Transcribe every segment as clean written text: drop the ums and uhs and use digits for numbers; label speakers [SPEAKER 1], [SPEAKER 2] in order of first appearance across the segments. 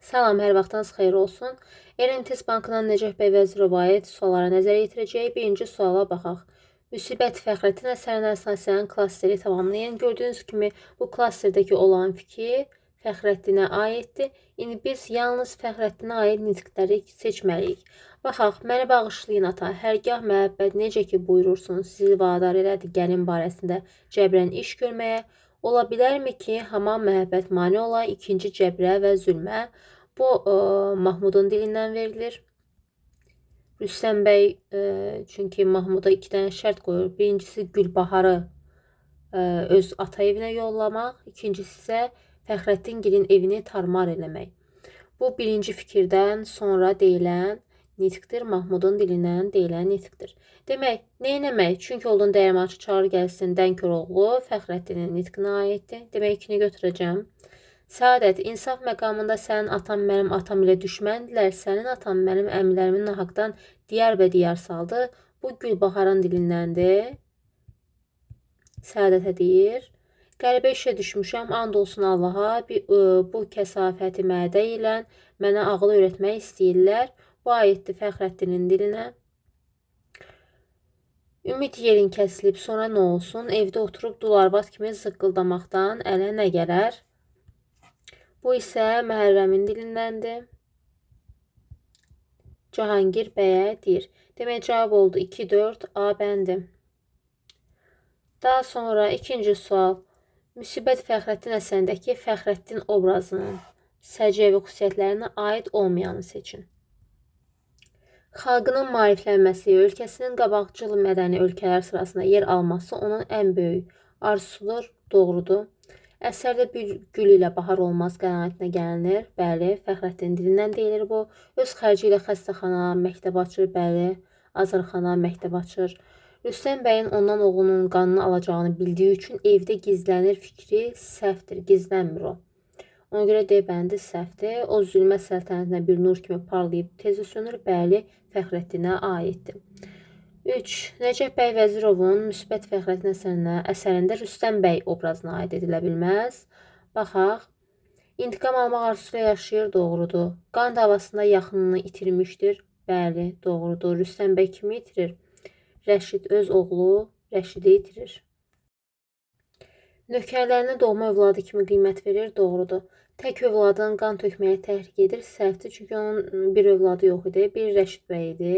[SPEAKER 1] Salam, hər vaxtınız xeyir olsun. Elm Test Bankından Nəcəf bəy Vəzirova aid suallara nəzər yetirəcəyik. Birinci suala baxaq. Müsibət Fəxrəddin əsərinə əsasən klasteri tamamlayın. Gördüyünüz kimi bu klasterdəki olan fikir Fəxrəddinə aiddir. İndi biz yalnız Fəxrəddinə aid nitqləri seçməliyik. Baxaq, məni bağışlayın ata, hərgah məhəbbət necə ki buyurursunuz, sizi vadar elədi gəlin barəsində cəbrən iş görməyə. Ola bilərmi ki, haman məhəbbət mane ola ikinci cəbrə və zülmə? Bu Mahmudun dilindən verilir. Rüstəm bəy çünki Mahmuda 2 dənə şərt qoyur. Birincisi Gülbaharı öz ata evinə yollamaq, ikincisi isə Fəxrəddingilin evini tarmar eləmək. Bu birinci fikirdən sonra deyilən nitqdir, Mahmudun dilindən deyilən nitqdir. Demək, neynəmək? Çünki oldun dəyirmançı çağır gəlsin, Dənkoroğlu Fəxrəddinin nitqinə aiddir. Demək, 2-ni götürəcəm. Səadət, insaf məqamında sənin atam mənim atam ilə düşməndirlər, sənin atam mənim əmilərimin nahaqdan diyar və diyar saldı. Bu Gülbaharın dilindəndir. Səadətə deyir. Qəribə işə düşmüşəm, and olsun Allaha, bu kəsafəti mədə ilə mənə ağıl öyrətmək istəyirlər. Bu aiddir Fəxrəddinin dilinə. Ümid yerin kəsilib, sonra nə olsun? Evdə oturub dularvat kimi zıqqıldamaqdan ələ nə gələr? Bu isə Məhərrəmin dilindəndir. Cahangir bəyə deyir. Demək, cavab oldu 2-4 A bəndi. Daha sonra ikinci sual. Müsibət Fəxrəddin əsərindəki Fəxrəddin obrazının səciyyəvi xüsusiyyətlərinə aid olmayanı seçin. Xalqının maariflənməsi, ölkəsinin qabaqcıl mədəni ölkələr sırasında yer alması onun ən böyük arzusudur, doğrudur. Əsərdə bir gül ilə bahar olmaz qənaətinə gəlinir. Bəli, Fəxrəddin dilindən deyilir bu. Öz xərci ilə xəstəxana, məktəb açır. Bəli, azarxana, məktəb açır. Rüstəm bəyin ondan oğlunun qanını alacağını bildiyi üçün evdə gizlənir fikri səhvdir, gizlənmir o. Ona görə D bəndi səhvdir. O zülmət səltənətinə bir nur kimi parlayıb tez sönür. Bəli, Fəxrəddinə aiddir. 3. Nəcəf bəy Vəzirovun Müsibət Fəxrəddin əsərində Rüstəm bəy obrazına aid edilə bilməz. Baxaq. İntiqam almaq arzusuyla yaşayır, doğrudur. Qan davasında yaxınını itirmişdir. Bəli, doğrudur. Rüstəm bəy kimi itirir? Rəşid öz oğlu Rəşidi itirir. Nökərlərinə doğma övladı kimi qiymət verir, doğrudur. Tək övladın qan tökməyə təhrik edir, səhvdir. Çünki onun bir övladı yox idi. Biri Rəşid bəy idi,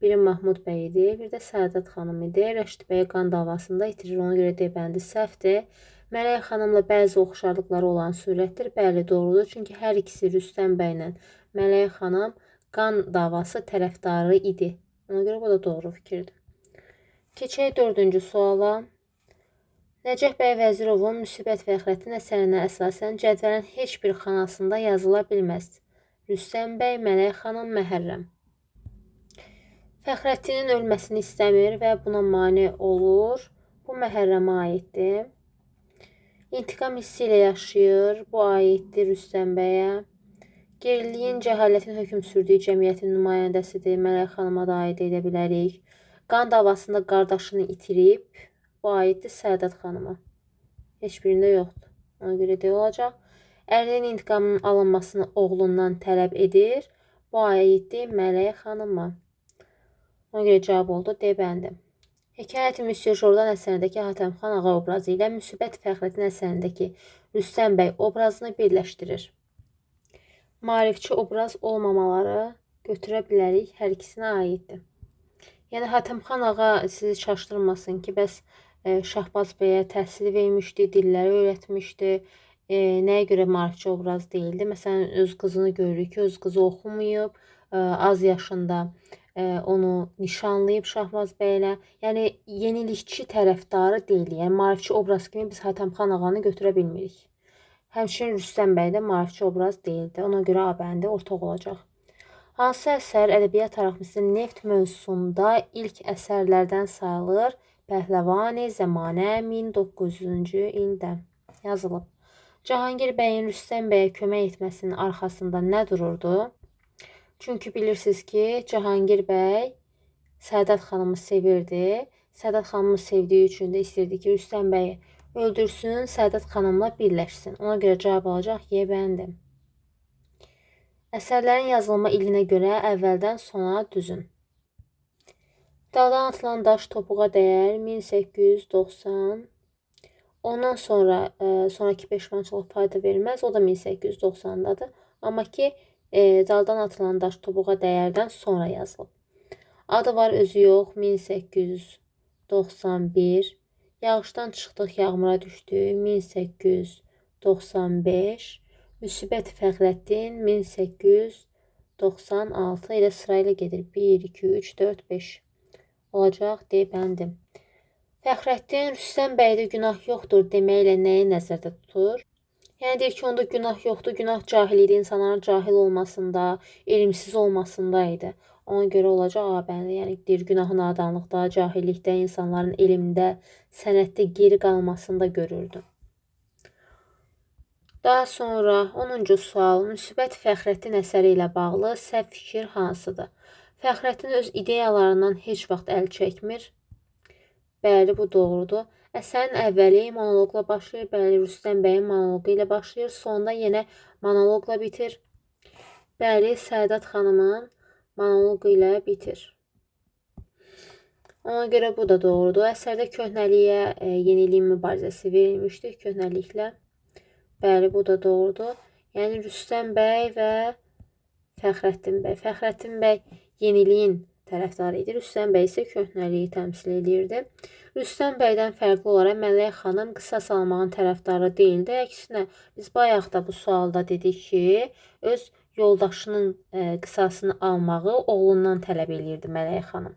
[SPEAKER 1] biri Mahmud bəy idi, bir də Səadət xanım idi. Rəşid bəy qan davasında itirir, ona görə D bəndi səhvdir. Mələk xanımla bəzi oxşarlıqları olan surətdir. Bəli, doğrudur. Çünki hər ikisi Rüstəm bəylə Mələk xanım qan davası tərəfdarı idi. Ona görə bu da doğru fikirdir. Keçək 4-cü suala. Nəcəf bəy Vəzirovun Müsibət Fəxrəddin əsərinə əsasən cədvəlin heç bir xanasında yazıla bilməz. Rüstəm bəy, Mələk xanım, Məhərrəm. Fəxrəddinin ölməsini istəmir və buna mane olur. Bu Məhərrəmə aiddir. İntiqam hissi ilə yaşayır. Bu aiddir Rüstəm bəyə. Geriliyin, cəhalətin hökm sürdüyü cəmiyyətin nümayəndəsidir. Mələk xanıma da aid edə bilərik. Qan davasında qardaşını itirib. Bu aiddir Səadət xanıma. Heç birində yoxdur. Ona görə də olacaq. Ərinin intiqamının alınmasını oğlundan tələb edir. Bu aiddir Mələk xanıma. Ona görə cavab oldu D bəndi. Hekayət-i Müsyo Jordan əsərindəki Hatəmxan ağa obrazı ilə Müsibət Fəxrəddin əsərindəki Rüstəm bəy obrazını birləşdirir. Maarifçi obraz olmamaları götürə bilərik, hər ikisinə aiddir. Yəni Hatəmxan ağa sizi çaşdırmasın ki, bəs Şahbaz bəyə təhsil vermişdi, dilləri öyrətmişdi. Nəyə görə maarifçi obraz deyildi? Məsələn, öz qızını görürük ki, öz qızı oxumayıb, az yaşında onu nişanlayıb Şahbaz bəylə. Yəni, yenilikçi tərəfdarı deyil. Yəni, maarifçi obraz kimi biz Hatəmxan ağanı götürə bilmirik. Həmçinin Rüstəm bəy də maarifçi obraz deyildi. Ona görə A bəndi ortaq olacaq. Hansı əsər ədəbiyyat tariximizdə neft mövzusunda ilk əsərlərdən sayılır? Pəhləvani Zəmanə 1900-cü ildə yazılıb. Cahangir bəyin Rüstəm bəyə kömək etməsinin arxasında nə dururdu? Çünki bilirsiniz ki, Cahangir bəy Səadət xanımı sevirdi. Səadət xanımı sevdiyi üçün də istəyirdi ki, Rüstəm bəyi öldürsün, Səadət xanımla birləşsin. Ona görə cavab olacaq Y bəndi. Əsərlərin yazılma ilinə görə əvvəldən sona düzün. Dağdan atılan daş topuğa dəyər 1890. Ondan sonra sonraki peşmançılıq fayda verməz. O da 1890-dadır. Amma ki daldan atılan daş topuğa dəyərdən sonra yazılıb. Adı var özü yox 1891. Yağışdan çıxdıq yağmura düşdü 1895. Müsibət Fəxrəddin 1896 ilə sırayla gedir. 1, 2, 3, 4, 5 olacaq deyibəndim. Fəxrəddin Rüstəm bəydə günah yoxdur deməklə nəyi nəzərdə tutur? Yəni deyir ki, onda günah yoxdur, günah cahil idi, insanların cahil olmasında, elmsiz olmasında idi. Ona görə olacaq A bəndi. Yəni deyir günahı nadanlıqda, cahillikdə, insanların elmdə, sənətdə geri qalmasında görürdü. Daha sonra 10-cu sual. Müsibət Fəxrəddin əsəri ilə bağlı səhv fikir hansıdır? Fəxrəddin öz ideyalarından heç vaxt əl çəkmir. Bəli, bu doğrudur. Əsərin əvvəli monoloqla başlayır. Bəli, Rüstəm bəyin monoloqu ilə başlayır. Sonda yenə monoloqla bitir. Bəli, Sədat xanımın monoloqu ilə bitir. Ona görə bu da doğrudur. Əsərdə köhnəliyə yeniliyin mübarizəsi verilmişdir. Köhnəliklə. Bəli, bu da doğrudur. Yəni Rüstəm bəy və Fəxrəddin bəy. Fəxrəddin bəy yeniliyin tərəfdarı idi. Rüstəm bəy isə köhnəliyi təmsil edirdi. Rüstəm bəydən fərqli olaraq Mələk xanım qisas almağın tərəfdarı deyildi. Əksinə biz bayaq da bu sualda dedik ki, öz yoldaşının qisasını almağı oğlundan tələb edirdi Mələk xanım.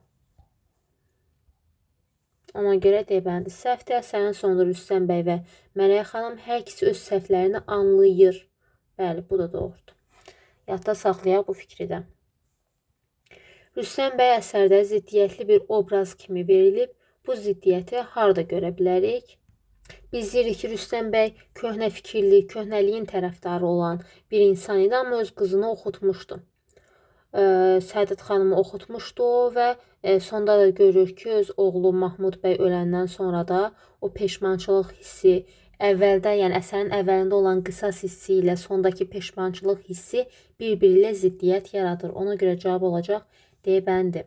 [SPEAKER 1] Ona görə deyibəndi. Səhvdir. Əsərin sonunda Rüstəm bəy və Mələk xanım hər ikisi öz səhvlərini anlayır. Bəli, bu da doğrudur. Yadda saxlayaq bu fikri də. Rüstəm bəy əsərdə ziddiyyətli bir obraz kimi verilib. Bu ziddiyyəti harda görə bilərik? Biz deyirik ki, Rüstəm bəy köhnə fikirli, köhnəliyin tərəfdarı olan bir insan idi, amma öz qızını oxutmuşdu. Sədat xanımı oxutmuşdu və sonda da görür ki, öz oğlu Mahmud bəy öləndən sonra da o peşmançılıq hissi əvvəldə, yəni əsərin əvvəlində olan qisas hissi ilə sondakı peşmançılıq hissi bir-biri ilə ziddiyyət yaradır. Ona görə cavab olacaq deyibəndir.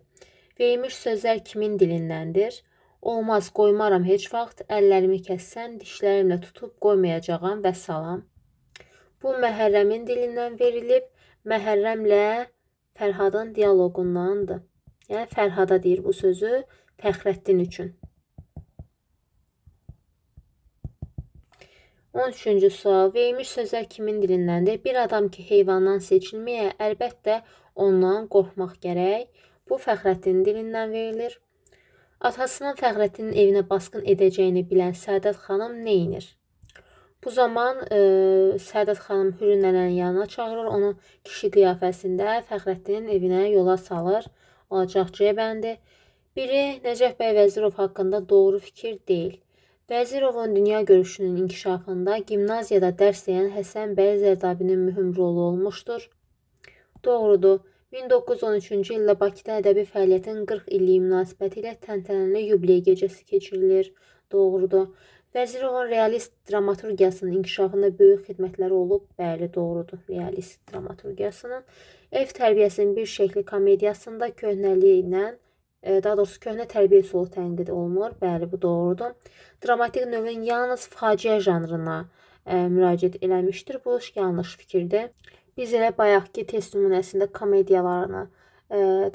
[SPEAKER 1] Verilmiş sözlər kimin dilindəndir? Olmaz, qoymaram heç vaxt, əllərimi kəssən, dişlərimlə tutub qoymayacağam və salam. Bu Məhərrəmin dilindən verilib, Məhərrəmlə Fərhadın dialoqundandır. Yəni Fərhada deyir bu sözü Fəxrəddin üçün. 13-cü sual. Verilmiş sözlər kimin dilindəndir? Bir adam ki, heyvandan seçilməyə, əlbəttə ondan qorxmaq gərək. Bu Fəxrəddin dilindən verilir. Atasının Fəxrəddinin evinə basqın edəcəyini bilən Sədat xanım neynir? Bu zaman Sədat xanım Hürün nənənin yanına çağırır. Onu kişi qiyafəsində Fəxrəddinin evinə yola salır. Olacaq C bəndi. Biri Nəcəf bəy Vəzirov haqqında doğru fikir deyil. Vəzirovun dünya görüşünün inkişafında gimnaziyada dərs deyən Həsən bəy Zərdabinin mühüm rolu olmuşdur. Doğrudur. 1913-cü ildə Bakıda ədəbi fəaliyyətin 40 illiyi münasibəti ilə təntənəli yubiley gecəsi keçirilir. Doğrudur. Vəzirovun realist dramaturgiyasının inkişafında böyük xidmətləri olub. Bəli, doğrudur. Realist dramaturgiyasının. Ev tərbiyəsinin bir şəkli komediyasında köhnəliyi ilə, daha doğrusu köhnə tərbiyə üsulu tənqid olunur. Bəli, bu doğrudur. Dramatik növün yalnız faciə janrına müraciət eləmişdir. Bu yanlış fikirdir. Biz elə bayaqki test nümunəsində komediyalarını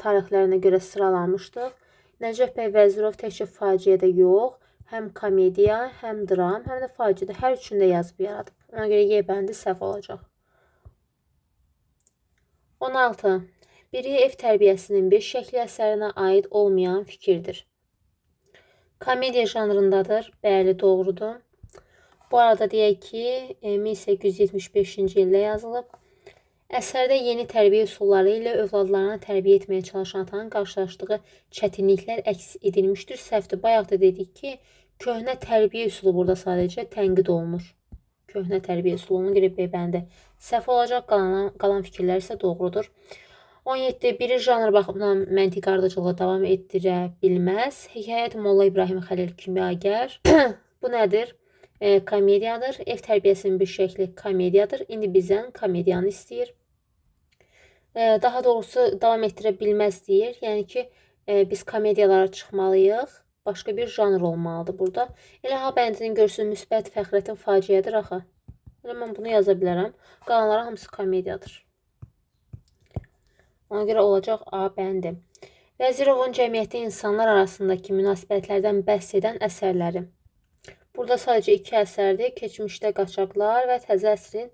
[SPEAKER 1] tarixlərinə görə sıralamışdıq. Nəcəf bəy Vəzirov təkcə faciədə yox, həm komediya, həm dram, həm də faciədə hər üçündə yazıb yaradıb. Ona görə Y bəndi səhv olacaq. 16. Biri ev tərbiyəsinin bir şəkli əsərinə aid olmayan fikirdir. Komediya janrındadır. Bəli, doğrudur. Bu arada deyək ki, 1875-ci ildə yazılıb. Əsərdə yeni tərbiyə üsulları ilə övladlarını tərbiyə etməyə çalışan atanın qarşılaşdığı çətinliklər əks edilmişdir. Səhvdir. Bayaq da dedik ki, köhnə tərbiyə üsulu burada sadəcə tənqid olunur. Köhnə tərbiyə üsuluna görə B bəndi səhv olacaq, qalan fikirlər isə doğrudur. 17. Biri janr baxımından məntiq ardıcılığı davam etdirə bilməz. Hekayət Molla İbrahim Xəlil Kimyagər. Bu nədir? Komediyadır. Ev tərbiyəsinin bir şəkli komediyadır. İndi bizdən komediyanı istəyir. Daha doğrusu davam etdirə bilməz deyir. Yəni ki, biz komediyalara çıxmalıyıq. Başqa bir janr olmalıdır burada. Elə A bəndini görsün müsbət Fəxrəddin faciədir axı. Elə mən bunu yaza bilərəm. Qalanları hamısı komediyadır. Ona görə olacaq A bəndi. Vəzirovun cəmiyyətdə insanlar arasındakı münasibətlərdən bəhs edən əsərləri. Burada sadəcə 2 əsərdir. Keçmişdə qaçaqlar və təzə əsrin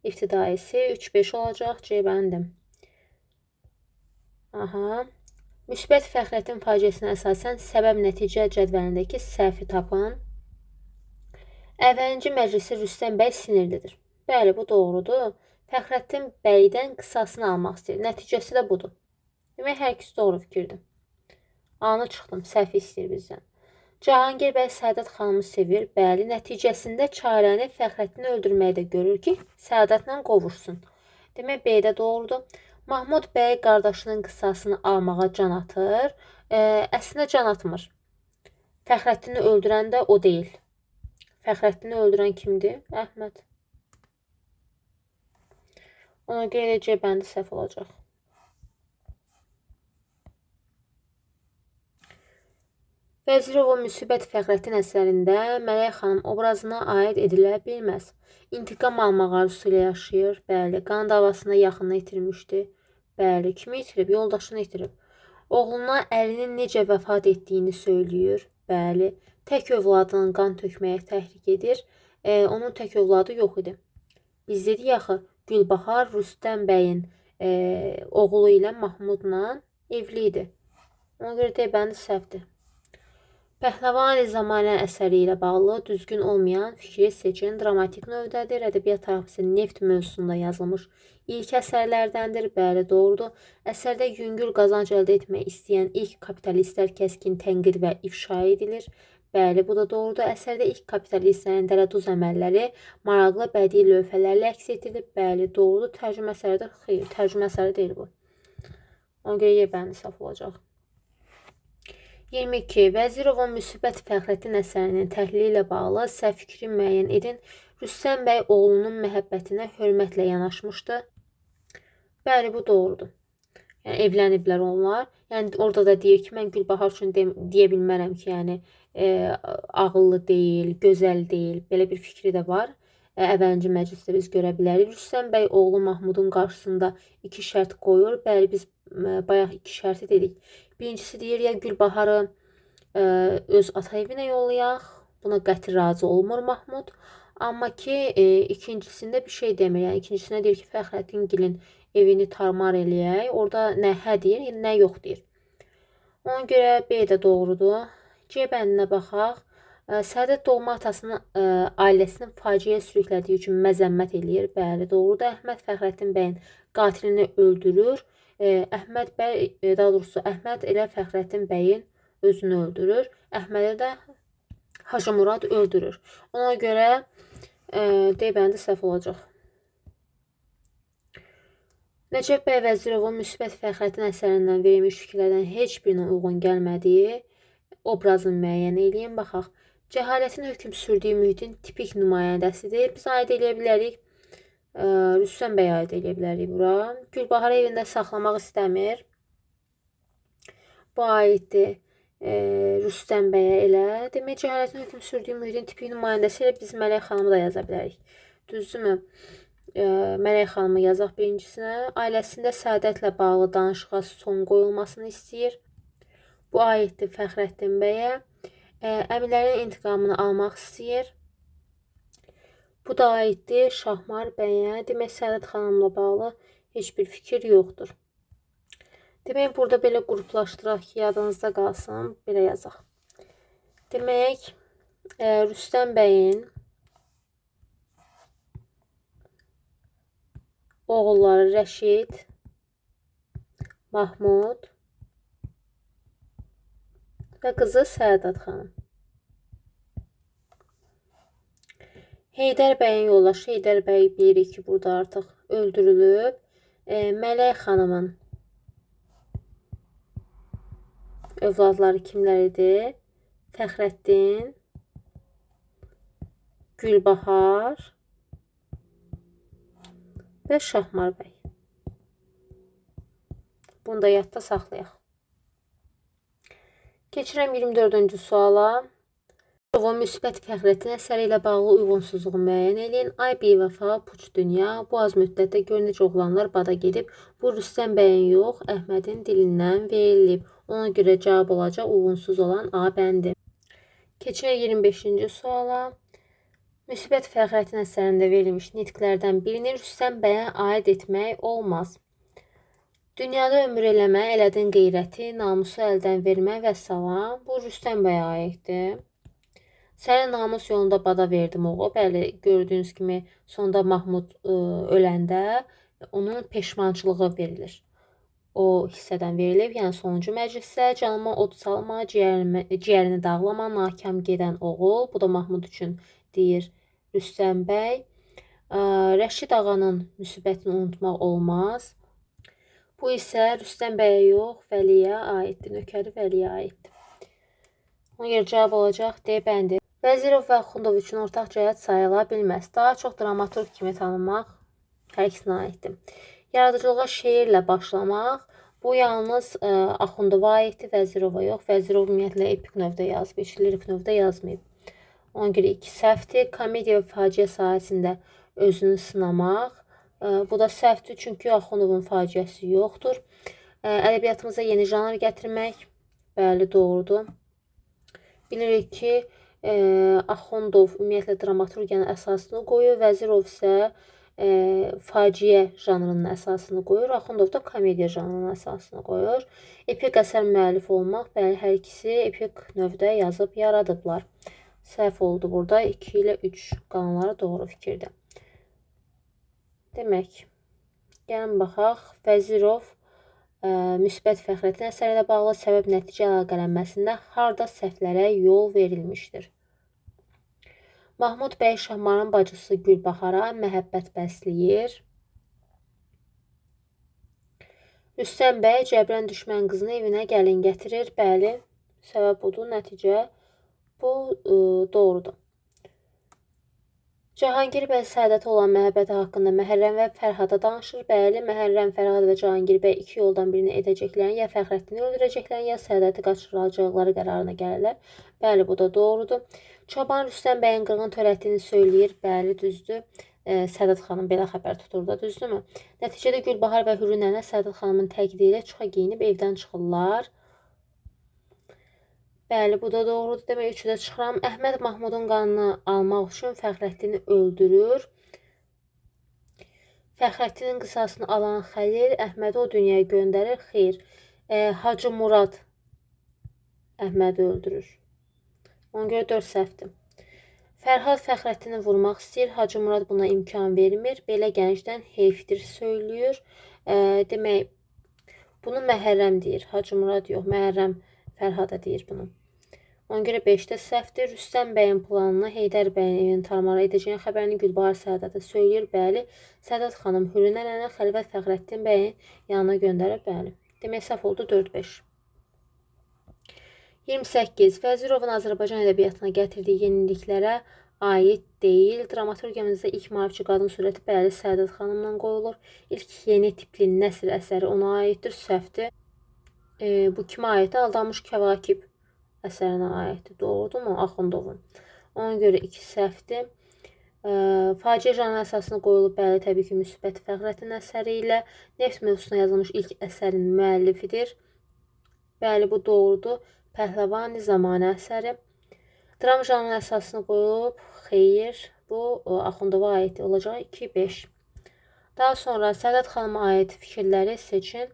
[SPEAKER 1] ibtidaisi 3-5 olacaq. C bəndim. Aha. Müsbət Fəxrəddin faciəsinə əsasən səbəb-nəticə cədvəlindəki səhvi tapın. Əvvəlinci məclisi Rüstəm bəy sinirlidir. Bəli, bu doğrudur. Fəxrəddin bəydən qısasını almaq istəyir. Nəticəsi də budur. Demək, hər ikisi doğru fikirdir. Anı çıxdım, səhv istəyir bizdən. Cahangir bəy Səadət xanımı sevir. Bəli, nəticəsində çarəni Fəxrəddini öldürməyi də görür ki, Səadətlə qovursun. Demək, B də doğrudur. Mahmud bəy qardaşının qısasını almağa can atır. Əslində can atmır. Fəxrəddini öldürən də o deyil. Fəxrəddini öldürən kimdir? Əhməd. Ona görə C bəndi səhv olacaq. Vəzirovun Müsibət Fəxrəddin əsərində Mələk xanım obrazına aid edilə bilməz. İntiqam almaq arzusu ilə yaşayır. Bəli, qan davasında yaxınını itirmişdi. Bəli, kimi itirib? Yoldaşını itirib. Oğluna ərinin necə vəfat etdiyini söyləyir. Bəli, tək övladının qan tökməyə təhrik edir. Onun tək övladı yox idi. Biz dedik axı, Gülbahar Rüstəm bəyin oğlu ilə Mahmudla evli idi. Ona görə D bəndi səhvdir. Pəhləvani Zamanə əsəri ilə bağlı düzgün olmayan fikri seçin. Dramatik növdədir. Ədəbiyyat tarixçisi neft mövzusunda yazılmış ilk əsərlərdəndir. Bəli, doğrudur. Əsərdə yüngül qazanc əldə etmək istəyən ilk kapitalistlər kəskin tənqid və ifşa edilir. Bəli, bu da doğrudur. Əsərdə ilk kapitalistlərin dələduz əməlləri maraqlı bədii lövhələrlə əks etdirilib. Bəli, doğrudur. Tərcümə əsəridir. Xeyr, tərcümə əsəri deyil bu. Ona görə Y bəndi səhv olacaq. 22. Vəzirovun Müsibət Fəxrəddin əsərinin təhlili ilə bağlı səhv fikri müəyyən edin. Rüstəm bəy oğlunun məhəbbətinə hörmətlə yanaşmışdı. Bəli, bu doğrudur. Yəni, evləniblər onlar. Yəni, orada da deyir ki, mən Gülbahar üçün deyə bilmərəm ki, yəni, ağıllı deyil, gözəl deyil. Belə bir fikri də var. Əvvəlinci məclisdə biz görə bilərik. Rüstəm bəy oğlu Mahmudun qarşısında 2 şərt qoyur. Bəli, biz bayaq 2 şərti dedik. Birincisi deyir, ya Gülbaharı öz ata evinə yollayaq. Buna qəti razı olmur Mahmud. Amma ki, ikincisində bir şey demir. Yəni, ikincisində deyir ki, Fəxrəddingilin evini tarmar eləyək. Orada nə hə deyir, nə yox deyir. Ona görə B də doğrudur. C bəndinə baxaq. Səadət doğma atasının ailəsinin faciəyə sürüklədiyi üçün məzəmmət eləyir. Bəli, doğrudur. Əhməd Fəxrəddin bəyin qatilini öldürür. Əhməd bəy, daha doğrusu Əhməd elə Fəxrəddin bəyin özünü öldürür. Əhmədə də Hacı Murad öldürür. Ona görə D bəndi səhv olacaq. Nəcəf bəy Vəzirovun Müsbət Fəxrəddin əsərindən verilmiş fikirlərdən heç birinə uyğun gəlmədiyi obrazını müəyyən eləyin. Baxaq. Cəhalətin hökm sürdüyü mühitin tipik nümayəndəsidir. Biz aid eləyə bilərik. Rüstəm bəy aid eləyə bilərik bura. Gülbahar evində saxlamaq istəmir. Bu aiddir Rüstəm bəyə elə. Demək, cəhalətin hökm sürdüyü mühitin tipik nümayəndəsi ilə biz Mələk xanımı da yaza bilərik. Düzdürmü? Mələk xanımı yazaq birincisinə. Ailəsində Səadətlə bağlı danışığa son qoyulmasını istəyir. Bu aiddir Fəxrəddin bəyə. Əmilərin intiqamını almaq istəyir. Bu da aiddir Şahmar bəyə. Demək, Səadət xanımla bağlı heç bir fikir yoxdur. Demək, burada belə qruplaşdıraq ki, yadınızda qalsın. Belə yazaq. Demək, Rüstəm bəyin oğulları Rəşid, Mahmud və qızı Səadət xanım. Heydər bəyin yoldaşı, Heydər bəy bilirik ki, burada artıq öldürülüb. Mələk xanımın övladları kimlər idi? Fəxrəddin, Gülbahar və Şahmar bəy. Bunu da yadda saxlayaq. Keçirəm 24-cü suala. Vəzirovun müsbət Fəxrəddin əsəri ilə bağlı uyğunsuzluğu müəyyən edin. Ay bevəfa, puç dünya, bu az müddətdə gör necə oğlanlar bada gedib. Bu Rüstəm bəyin yox, Əhmədin dilindən verilib. Ona görə cavab olacaq uyğunsuz olan A bəndi. Keçirək 25-ci suala. Müsbət Fəxrəddin əsərində verilmiş nitqlərdən birini Rüstəm bəyə aid etmək olmaz. Dünyada ömür eləmə, elədin qeyrəti, namusu əldən vermə və salam. Bu Rüstəm bəyə aiddir. Səni namus yolunda bada verdim oğul. Bəli, gördüyünüz kimi sonda Mahmud öləndə onun peşmançılığı verilir. O hissədən verilib. Yəni sonuncu məclisdə canıma od salma, ciyərini dağlama, nakam gedən oğul. Bu da Mahmud üçün deyir Rüstəm bəy. Rəşid ağanın müsibətini unutmaq olmaz. Bu isə Rüstəm bəyə yox, Vəliyə aiddir. Nökəri Vəliyə aiddir. Ona görə cavab olacaq D bəndi. Vəzirov və Axundov üçün ortaq cəhət sayıla bilməz. Daha çox dramaturq kimi tanınmaq hər ikisinə aiddir. Yaradıcılığa şeirlə başlamaq. Bu yalnız Axundova aiddir, Vəzirova yox. Vəzirov ümumiyyətlə epik növdə yazıb, heç lirik növdə yazmayıb. Ona görə 2 səhvdir. Komediya və faciə sahəsində özünü sınamaq. Bu da səhvdir, çünki Axundovun faciəsi yoxdur. Ədəbiyyatımıza yeni janr gətirmək. Bəli, doğrudur. Bilirik ki, Axundov ümumiyyətlə dramaturgiyanın əsasını qoyur, Vəzirov isə faciə janrının əsasını qoyur, Axundov da komediya janrının əsasını qoyur. Epik əsər müəllifi olmaq, bəli, hər ikisi epik növdə yazıb yaradıblar. Səhv oldu burada, 2 ilə 3 qalanları doğru fikirdir. Demək, gəlin baxaq, Vəzirov müsbət Fəxrəddin əsəri ilə bağlı səbəb-nəticə əlaqələnməsində harda səhvlərə yol verilmişdir? Mahmud bəy Şahmarın bacısı Gülbahara məhəbbət bəsləyir. Rüstəm bəy cəbrən düşmən qızını evinə gəlin gətirir. Bəli, səbəb budur, nəticə bu doğrudur. Cahangir bəy Səadətə olan məhəbbəti haqqında Məhərrəm və Fərhada danışır. Bəli, Məhərrəm, Fərhad və Cahangir bəy 2 yoldan birini edəcəklərini, ya Fəxrəddini öldürəcəklərini, ya Səadəti qaçıracaqları qərarına gəlirlər. Bəli, bu da doğrudur. Çoban Rüstəm bəyin qırğın törətdiyini söyləyir. Bəli, düzdür. Səadət xanım belə xəbər tutur da, düzdürmü? Nəticədə Gülbahar və Hürü nənə Səadət xanımın təqidi ilə çuxa geyinib evdən çıxırlar. Bəli, bu da doğrudur. Demək, 3-də çıxıram. Əhməd Mahmudun qanını almaq üçün Fəxrəddini öldürür. Fəxrəddinin qisasını alan Xəlil Əhmədi o dünyaya göndərir. Xeyr. Hacı Murad Əhmədi öldürür. Ona görə 4 səhvdir. Fərhad Fəxrəddini vurmaq istəyir. Hacı Murad buna imkan vermir. Belə gəncdən heyfdir söylüyor. Demək, bunu Məhərrəm deyir. Hacı Murad yox. Məhərrəm Fərhada deyir bunu. Ona görə 5-də səhvdir. Rüstəm bəyin planını Heydər bəyin evini tarmara edəcəyini xəbərini Gülbahar Səadətə söyləyir. Bəli. Səadət xanım Hürü nənəni Xəlvət Fəxrəddin bəyin yanına göndərir. Bəli. Demək, səhv oldu 4-5. 28. Vəzirovun Azərbaycan ədəbiyyatına gətirdiyi yeniliklərə aid deyil. Dramaturgiyamızda ilk maarifçi qadın surəti bəli Səadət xanımla qoyulur. İlk yeni tipli nəsr əsəri ona aiddir. Səhvdir. Bu kimə aiddir? Aldanmış Kəvakib əsərinə aiddir. Doğrudurmu? Axundovun. Ona görə 2 səhvdir. Faciə janrı əsasına qoyulub. Bəli, təbii ki, müsbət Fəxrəddin əsəri ilə neft mövzusuna yazılmış ilk əsərin müəllifidir. Bəli, bu doğrudur. Pəhləvani zamanə əsəri. Dram janrı əsasına qoyulub. Xeyr, bu Axundova aiddir. Olacaq 2-5. Daha sonra Səadət xanıma aid fikirləri seçin.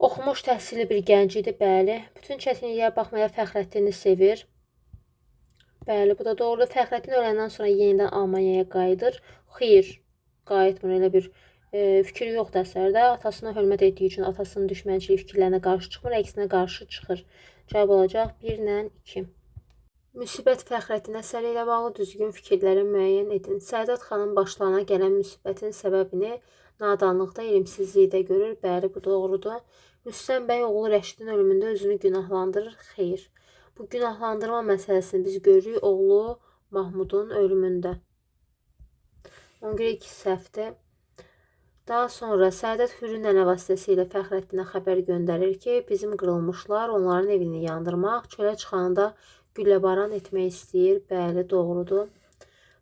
[SPEAKER 1] Oxumuş təhsilli bir gənc idi, bəli. Bütün çətinliklərə baxmayaraq Fəxrəddini sevir. Bəli, bu da doğrudur. Fəxrəddin öləndən sonra yenidən Almaniyaya qayıdır. Xeyr, qayıtmır. Elə bir fikir yoxdur əsərdə. Atasına hörmət etdiyi üçün atasının düşmənçilik fikirlərinə qarşı çıxmır, əksinə qarşı çıxır. Cavab olacaq 1 ilə 2. Müsibət Fəxrəddin əsəri ilə bağlı düzgün fikirləri müəyyən edin. Səadət xanım başlarına gələn müsibətin səbəbini nadanlıqda, ilimsizlikdə görür. Bəli, bu doğrudur. Rüstəm bəy oğlu Rəşidin ölümündə özünü günahlandırır. Xeyr. Bu günahlandırma məsələsini biz görürük oğlu Mahmudun ölümündə. Ona görə 2 səhvdir. Daha sonra Səadət Hürri nənə vasitəsilə Fəxrəddinə xəbər göndərir ki, bizim qırılmışlar, onların evini yandırmaq, çölə çıxanda gülləbaran etmək istəyir. Bəli, doğrudur.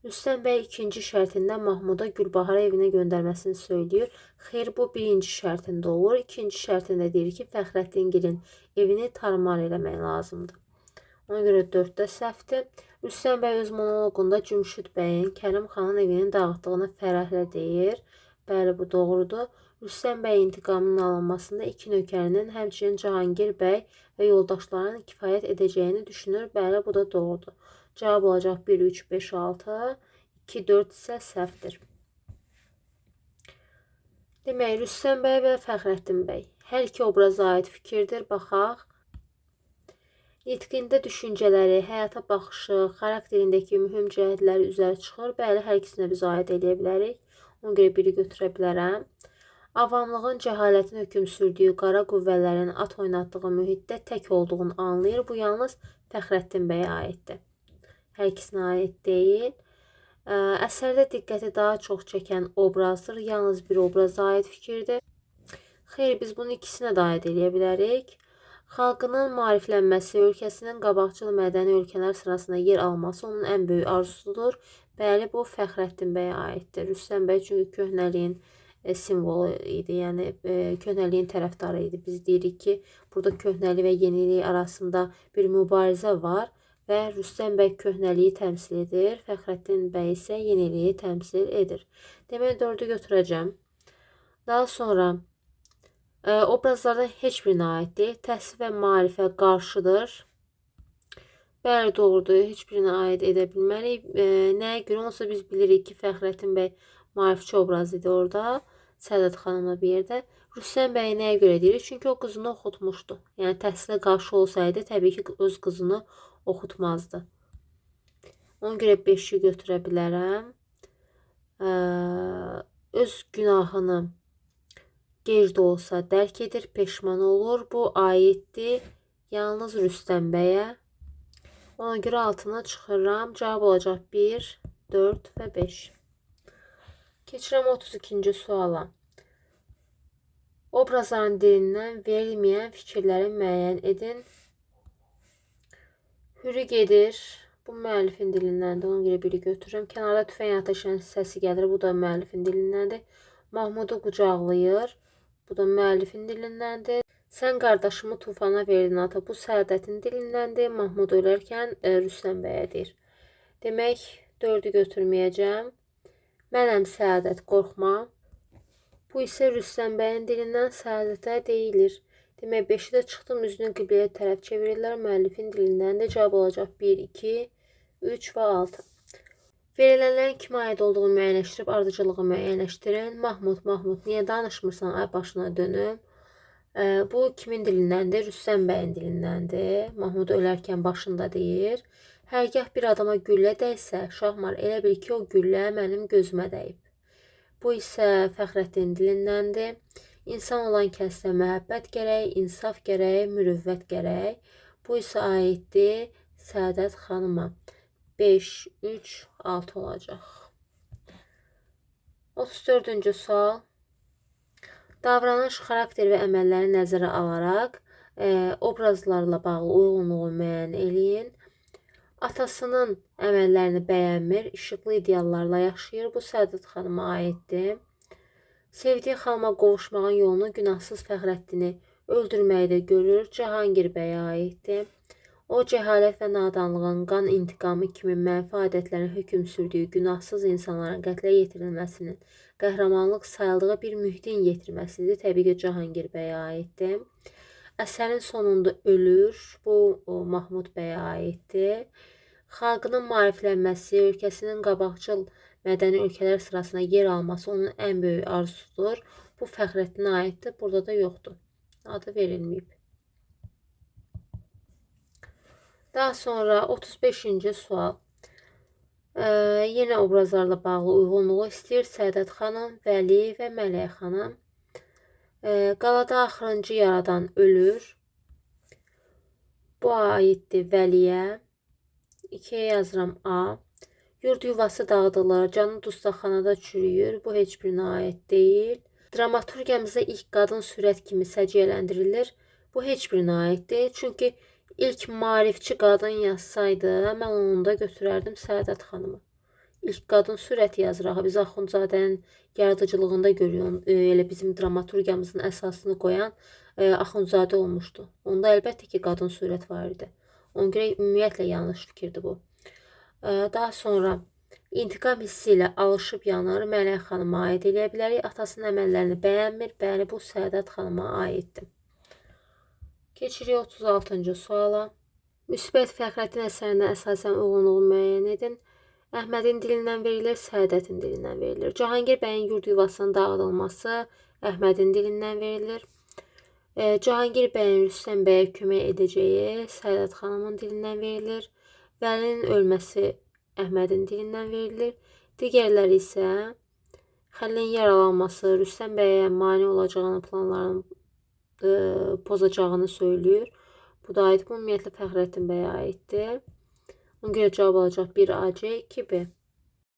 [SPEAKER 1] Rüstəm bəy ikinci şərtində Mahmuda Gülbaharı evinə göndərməsini söyləyir. Xeyr, bu birinci şərtində olur. İkinci şərtində deyir ki, Fəxrəddingilin evini tarmar eləmək lazımdır. Ona görə 4-də səhvdir. Rüstəm bəy öz monoloqunda Cümşüd bəyin Kərim xanın evinin dağıtdığını fərəhlə deyir. Bəli, bu doğrudur. Rüstəm bəy intiqamının alınmasında iki nökərinin, həmçinin Cahangir bəy və yoldaşlarının kifayət edəcəyini düşünür. Bəli, bu da doğrudur. Cavab olacaq 1, 3, 5, 6, 2, 4 isə səhvdir. Demək, Rüstəm bəy və Fəxrəddin bəy. Hər iki obraza aid fikirdir. Baxaq. Nitqində düşüncələri, həyata baxışı, xarakterindəki mühüm cəhətləri üzərə çıxır. Bəli, hər ikisinə biz aid edə bilərik. Ona görə biri götürə bilərəm. Avamlığın cəhalətin hökm sürdüyü qara qüvvələrin at oynatdığı mühitdə tək olduğunu anlayır. Bu yalnız Fəxrəddin bəyə aiddir. Hər ikisinə aid deyil. Əsərdə diqqəti daha çox çəkən obrazdır. Yalnız bir obraza aid fikirdir. Xeyr, biz bunu ikisinə də aid edə bilərik. Xalqının maariflənməsi, ölkəsinin qabaqcıl mədəni ölkələr sırasında yer alması onun ən böyük arzusudur. Bəli, bu Fəxrəddin bəyə aiddir. Rüstəm bəy çünki köhnəliyin simvolu idi, yəni köhnəliyin tərəfdarı idi. Biz deyirik ki, burada köhnəlik və yenilik arasında bir mübarizə var və Rüstəm bəy köhnəliyi təmsil edir, Fəxrəddin bəy isə yeniliyi təmsil edir. Demək, 4-ü götürəcəm. Daha sonra obrazlardan heç birinə aid deyil. Təhsil və maarifə qarşıdır. Bəli, doğrudur. Heç birinə aid edə bilmərik. Nəyə görə? Onsa biz bilirik ki, Fəxrəddin bəy maarifçi obraz idi orada. Səadət xanımla bir yerdə. Rüstəm bəy nəyə görə deyirik? Çünki o qızını oxutmuşdu. Yəni təhsilə qarşı olsaydı, təbii ki, öz qızını oxutmazdı. Ona görə 5-i götürə bilərəm. Öz günahını gec də olsa dərk edir, peşman olur. Bu aiddir yalnız Rüstəm bəyə. Ona görə 6-nı çıxırıram. Cavab olacaq 1, 4 və 5. Keçirəm 32-ci suala. Obrazların dilindən verilməyən fikirləri müəyyən edin. Hürri gedir. Bu müəllifin dilindəndir. Ona görə biri götürürəm. Kənarda tüfəng ateşinin səsi gəlir. Bu da müəllifin dilindəndir. Mahmudu qucaqlayır. Bu da müəllifin dilindəndir. Sən qardaşımı tufana verdin ata. Bu Səadətin dilindəndir. Mahmud ölərkən Rüstəm bəyə deyir. Demək, 4-ü götürməyəcəm. Mənəm Səadət, qorxma. Bu isə Rüstəm bəyin dilindən Səadətə deyilir. Demək, 5-i də çıxdım, üzünü qibləyə tərəf çevirirlər. Müəllifin dilindəndir. Cavab olacaq 1, 2, 3 və 6. Verilənlərin kimə aid olduğunu müəyyənləşdirib ardıcılığı müəyyənləşdirin. Mahmud, niyə danışmırsan? Ay başına dönüm. Bu kimin dilindəndir? Rüstəm bəyin dilindəndir. Mahmud ölərkən başında deyir. Hərgah bir adama güllə dəysə, Şahmar, elə bil ki, o güllə mənim gözümə dəyib. Bu isə Fəxrəddin dilindəndir. İnsan olan kəsdə məhəbbət gərək, insaf gərək, mürüvvət gərək. Bu isə aiddir Səadət xanıma. 5, 3, 6 olacaq. 34-cü sual. Davranış, xarakter və əməlləri nəzərə alaraq obrazlarla bağlı uyğunluğu müəyyən eləyin. Atasının əməllərini bəyənmir, işıqlı ideallarla yaşayır. Bu Səadət xanıma aiddir. Sevdiyi xanıma qovuşmağın yolunu günahsız Fəxrəddini öldürməkdə görür. Cahangir bəyə aiddir. O, cəhalət və nadanlığın, qan intiqamı kimi mənfi adətlərin hökm sürdüyü günahsız insanların qətlə yetirilməsinin qəhrəmanlıq sayıldığı bir mühitin yetirməsidir. Təbii ki, Cahangir bəyə aiddir. Əsərin sonunda ölür. Bu, Mahmud bəyə aiddir. Xalqının maariflənməsi, ölkəsinin qabaqcıl mədəni ölkələr sırasında yer alması onun ən böyük arzusudur. Bu Fəxrəddinə aiddir. Burada da yoxdur. Adı verilməyib. Daha sonra 35-ci sual. Yenə obrazlarla bağlı uyğunluğu istəyir. Səadət xanım, Vəli və Mələk xanım. Qalada axırıncı yaradan ölür. Bu aiddir Vəliyə. 2-yə yazıram A. Yurd yuvası dağıdılır, canı dustaqxanada çürüyür. Bu heç birinə aid deyil. Dramaturgiyamızda ilk qadın sürət kimi səciyyələndirilir. Bu heç birinə aid deyil. Çünki ilk maarifçi qadın yazsaydı, mən onu da götürərdim Səadət xanımı. İlk qadın sürəti yazıraq. Biz Axundzadənin yaradıcılığında görüyoruz. Elə bizim dramaturgiyamızın əsasını qoyan Axundzadə olmuşdu. Onda əlbəttə ki, qadın sürət var idi. Ona görə ümumiyyətlə yanlış fikirdir bu. Daha sonra İntiqam hissi ilə alışıb yanır Mələk xanıma aid eləyə bilərik. Atasının əməllərini bəyənmir. Bəli, bu Səadət xanıma aiddir. Keçirik 36-cı suala. Müsbət Fəxrəddin əsərinə əsasən uyğunluğu müəyyən edin. Əhmədin dilindən verilir, Səadətin dilindən verilir. Cahangir bəyin yurd yuvasının dağıdılması Əhmədin dilindən verilir. Cahangir bəyin Rüstəm bəyə kömək edəcəyi Səadət xanımın dilindən verilir. Vəlinin ölməsi Əhmədin dilindən verilir. Digərləri isə Xəlilin yaralanması Rüstəm bəyə mane olacağını, planlarını pozacağını söylüyor. Bu da aid, bu ümumiyyətlə Fəxrəddin bəyə aiddir. Ona görə cavab alacaq 1A, C, 2B.